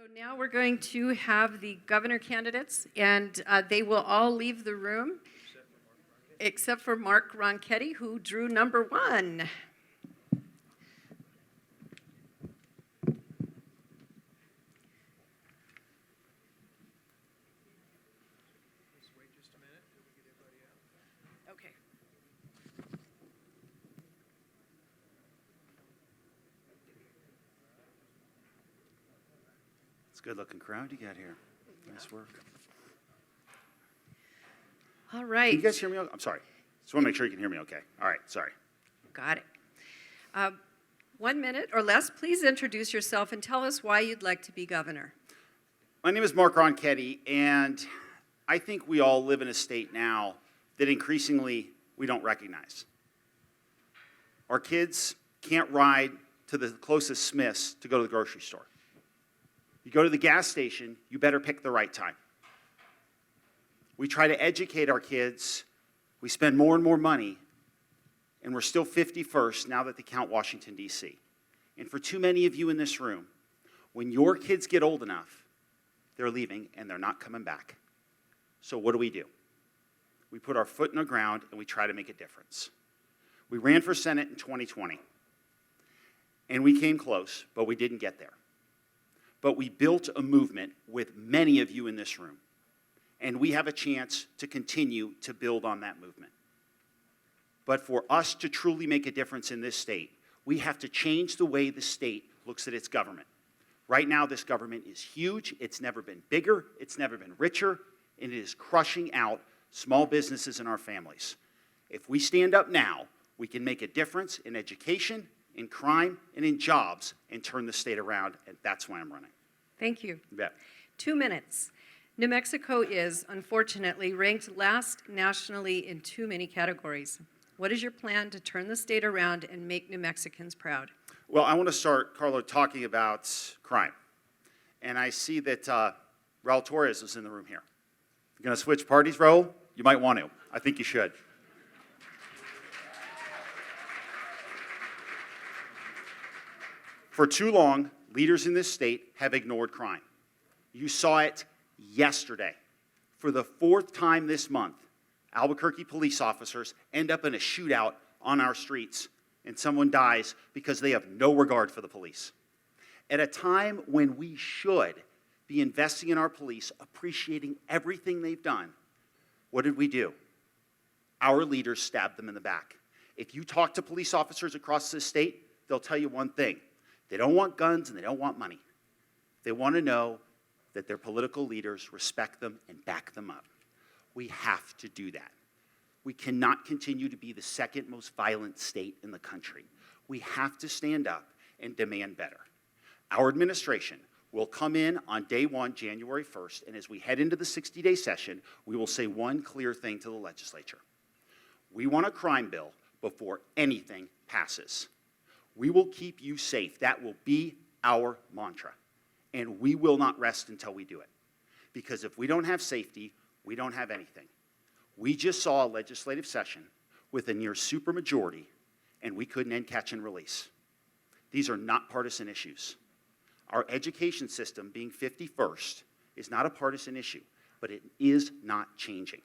So now we're going to have the governor candidates, and they will all leave the room, except for Mark Ronchetti, who drew number 1. Okay. It's a good-looking crowd you got here. Nice work. All right. Can you guys hear me? I'm sorry. Just want to make sure you can hear me okay. All right, sorry. Got it. 1 minute or less, please introduce yourself and tell us why you'd like to be governor. My name is Mark Ronchetti, and I think we all live in a state now that increasingly we don't recognize. Our kids can't ride to the closest Smith's to go to the grocery store. You go to the gas station, you better pick the right time. We try to educate our kids. We spend more and more money, and we're still 51st now that they count Washington, D.C. And for too many of you in this room, when your kids get old enough, they're leaving and they're not coming back. So what do? We put our foot in the ground and we try to make a difference. We ran for Senate in 2020, and we came close, but we didn't get there. But we built a movement with many of you in this room, and we have a chance to continue to build on that movement. But for us to truly make a difference in this state, we have to change the way the state looks at its government. Right now, this government is huge. It's never been bigger. It's never been richer, and it is crushing out small businesses and our families. If we stand up now, we can make a difference in education, in crime, and in jobs, and turn the state around, and that's why I'm running. Thank you. You bet. 2 minutes. New Mexico is, unfortunately, ranked last nationally in too many categories. What is your plan to turn the state around and make New Mexicans proud? Well, I want to start, Carla, talking about crime. And I see that Raul Torres is in the room here. You're going to switch parties, Raul? You might want to. I think you should. For too long, leaders in this state have ignored crime. You saw it yesterday. For the 4th time this month, Albuquerque police officers end up in a shootout on our streets, and someone dies because they have no regard for the police. At a time when we should be investing in our police, appreciating everything they've done, what did we do? Our leaders stabbed them in the back. If you talk to police officers across this state, they'll tell you one thing. They don't want guns and they don't want money. They want to know that their political leaders respect them and back them up. We have to do that. We cannot continue to be the second most violent state in the country. We have to stand up and demand better. Our administration will come in on day 1, January 1st, and as we head into the 60-day session, we will say one clear thing to the legislature. We want a crime bill before anything passes. We will keep you safe. That will be our mantra. And we will not rest until we do it. Because if we don't have safety, we don't have anything. We just saw a legislative session with a near supermajority, and we couldn't end catch and release. These are not partisan issues. Our education system being 51st is not a partisan issue, but it is not changing.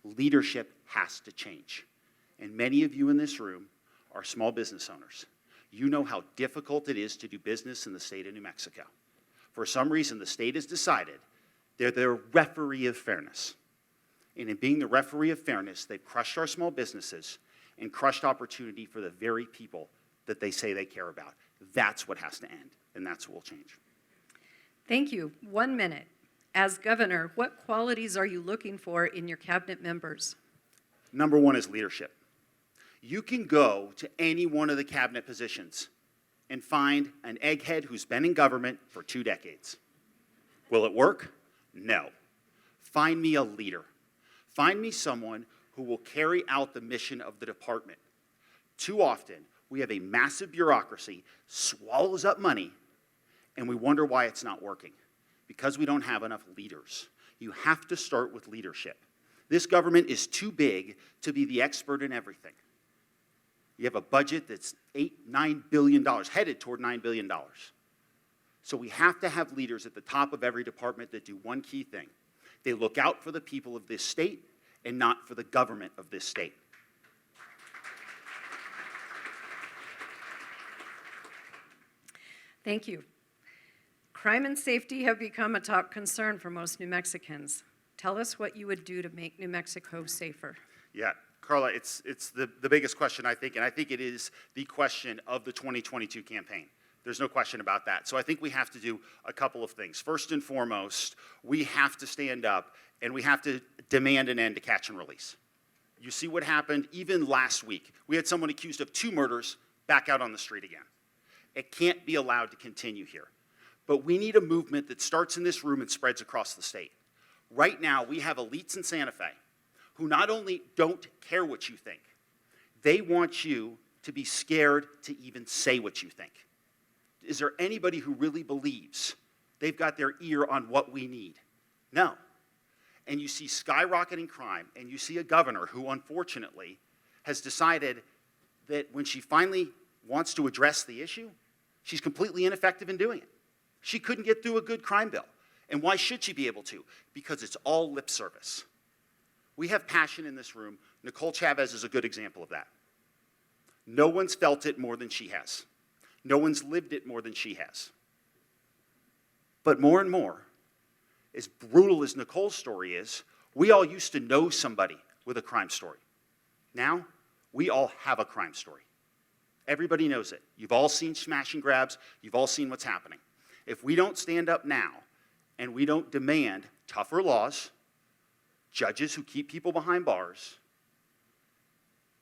Leadership has to change. And many of you in this room are small business owners. You know how difficult it is to do business in the state of New Mexico. For some reason, the state has decided they're the referee of fairness. And in being the referee of fairness, they've crushed our small businesses and crushed opportunity for the very people that they say they care about. That's what has to end, and that's what will change. Thank you. 1 minute. As governor, what qualities are you looking for in your cabinet members? Number 1 is leadership. You can go to any one of the cabinet positions and find an egghead who's been in government for 2 decades. Will it work? No. Find me a leader. Find me someone who will carry out the mission of the department. Too often, we have a massive bureaucracy, swallows up money, and we wonder why it's not working. Because we don't have enough leaders. You have to start with leadership. This government is too big to be the expert in everything. You have a budget that's $9 billion, headed toward $9 billion. So we have to have leaders at the top of every department that do one key thing. They look out for the people of this state and not for the government of this state. Thank you. Crime and safety have become a top concern for most New Mexicans. Tell us what you would do to make New Mexico safer. Yeah, Carla, it's the biggest question, I think, and I think it is the question of the 2022 campaign. There's no question about that. So I think we have to do a couple of things. First and foremost, we have to stand up and we have to demand an end to catch and release. You see what happened even last week. We had someone accused of 2 murders back out on the street again. It can't be allowed to continue here. But we need a movement that starts in this room and spreads across the state. Right now, we have elites in Santa Fe who not only don't care what you think, they want you to be scared to even say what you think. Is there anybody who really believes they've got their ear on what we need? No. And you see skyrocketing crime, and you see a governor who, unfortunately, has decided that when she finally wants to address the issue, she's completely ineffective in doing it. She couldn't get through a good crime bill. And why should she be able to? Because it's all lip service. We have passion in this room. Nicole Chavez is a good example of that. No one's felt it more than she has. No one's lived it more than she has. But more and more, as brutal as Nicole's story is, we all used to know somebody with a crime story. Now, we all have a crime story. Everybody knows it. You've all seen smash and grabs. You've all seen what's happening. If we don't stand up now and we don't demand tougher laws, judges who keep people behind bars,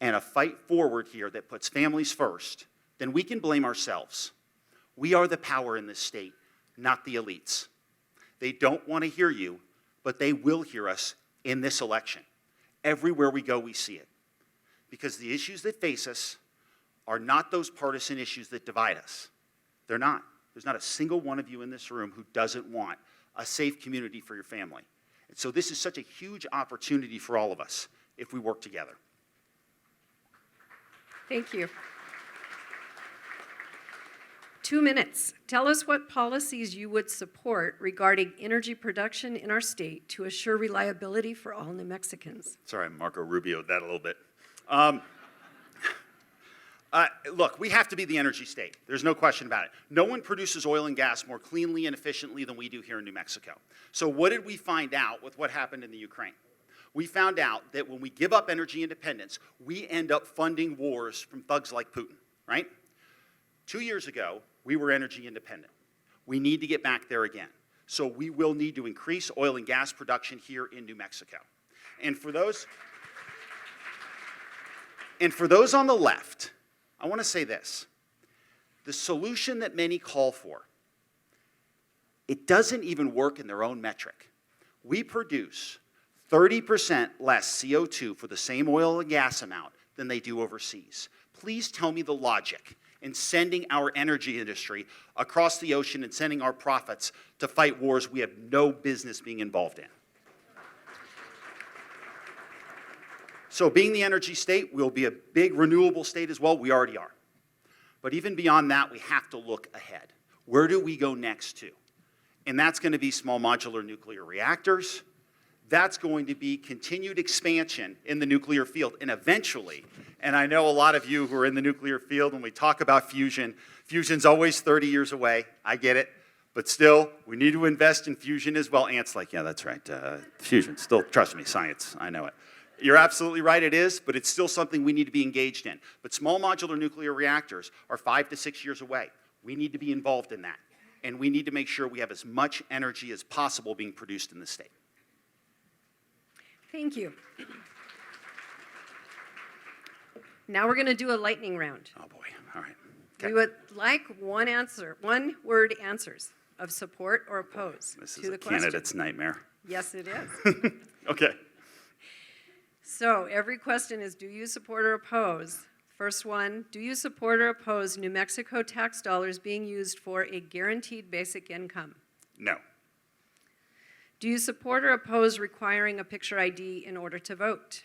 and a fight forward here that puts families first, then we can blame ourselves. We are the power in this state, not the elites. They don't want to hear you, but they will hear us in this election. Everywhere we go, we see it. Because the issues that face us are not those partisan issues that divide us. They're not. There's not a single one of you in this room who doesn't want a safe community for your family. And so this is such a huge opportunity for all of us if we work together. Thank you. 2 minutes. Tell us what policies you would support regarding energy production in our state to assure reliability for all New Mexicans. Sorry, Marco Rubio'd that a little bit. Look, we have to be the energy state. There's no question about it. No one produces oil and gas more cleanly and efficiently than we do here in New Mexico. So what did we find out with what happened in the Ukraine? We found out that when we give up energy independence, we end up funding wars from thugs like Putin, right? 2 years ago, we were energy independent. We need to get back there again. So we will need to increase oil and gas production here in New Mexico. And for those on the left, I want to say this. The solution that many call for, it doesn't even work in their own metric. We produce 30% less CO2 for the same oil and gas amount than they do overseas. Please tell me the logic in sending our energy industry across the ocean and sending our profits to fight wars we have no business being involved in. So being the energy state, we'll be a big renewable state as well. We already are. But even beyond that, we have to look ahead. Where do we go next to? And that's going to be small modular nuclear reactors. That's going to be continued expansion in the nuclear field. And eventually, and I know a lot of you who are in the nuclear field, when we talk about fusion, fusion's always 30 years away. I get it. But still, we need to invest in fusion as well. Ant's like, yeah, that's right. Fusion. Still, trust me, science. I know it. You're absolutely right, it is, but it's still something we need to be engaged in. But small modular nuclear reactors are 5 to 6 years away. We need to be involved in that. And we need to make sure we have as much energy as possible being produced in the state. Thank you. Now we're going to do a lightning round. Oh, boy. All right. Okay. We would like one-word answers of support or oppose This to is the a question. candidate's nightmare. Yes, it is. Okay. So every question is, do you support or oppose? First one, do you support or oppose New Mexico tax dollars being used for a guaranteed basic income? No. Do you support or oppose requiring a picture ID in order to vote?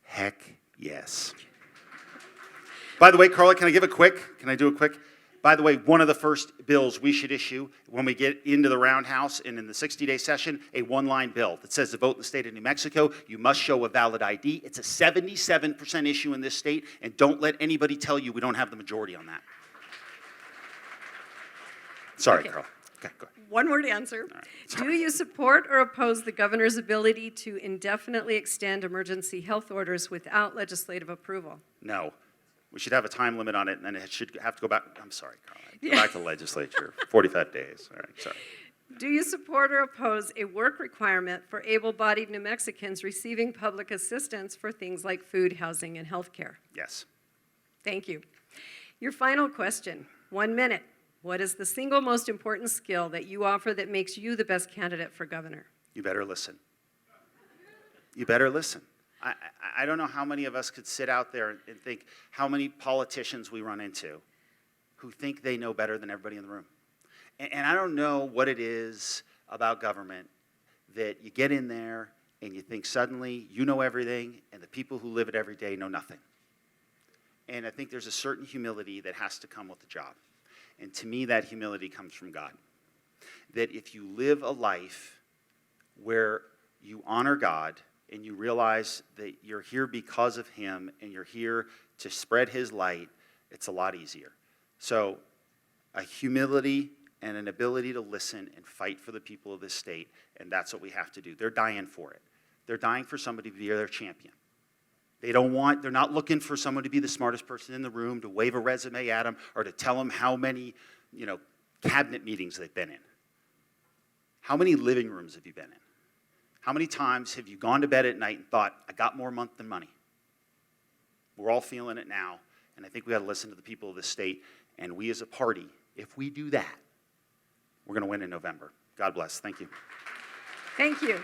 Heck yes. By the way, Carla, can I do a quick? By the way, one of the first bills we should issue when we get into the roundhouse and in the 60-day session, a one-line bill that says to vote in the state of New Mexico, you must show a valid ID. It's a 77% issue in this state, and don't let anybody tell you we don't have the majority on that. Sorry, Okay. Carla. Okay, go ahead. One word answer. right, Do you support or oppose the governor's ability to indefinitely extend emergency health orders without legislative approval? No. We should have a time limit on it, and then it should have to go back. I'm sorry, Carla. Go back to the legislature. 45 days. All right, sorry. Do you support or oppose a work requirement for able-bodied New Mexicans receiving public assistance for things like food, housing, and health care? Yes. Thank you. Your final question, 1 minute. What is the single most important skill that you offer that makes you the best candidate for governor? You better listen. You better listen. I don't know how many of us could sit out there and think how many politicians we run into who think they know better than everybody in the room. And I don't know what it is about government that you get in there and you think suddenly you know everything and the people who live it every day know nothing. And I think there's a certain humility that has to come with the job. And to me, that humility comes from God. That if you live a life where you honor God and you realize that you're here because of Him and you're here to spread His light, it's a lot easier. So a humility and an ability to listen and fight for the people of this state, and that's what we have to do. They're dying for it. They're dying for somebody to be their champion. They're not looking for someone to be the smartest person in the room, to wave a resume at them, or to tell them how many, cabinet meetings they've been in. How many living rooms have you been in? How many times have you gone to bed at night and thought, I got more month than money? We're all feeling it now, and I think we got to listen to the people of this state, and we as a party, if we do that, we're going to win in November. God bless. Thank you. Thank you.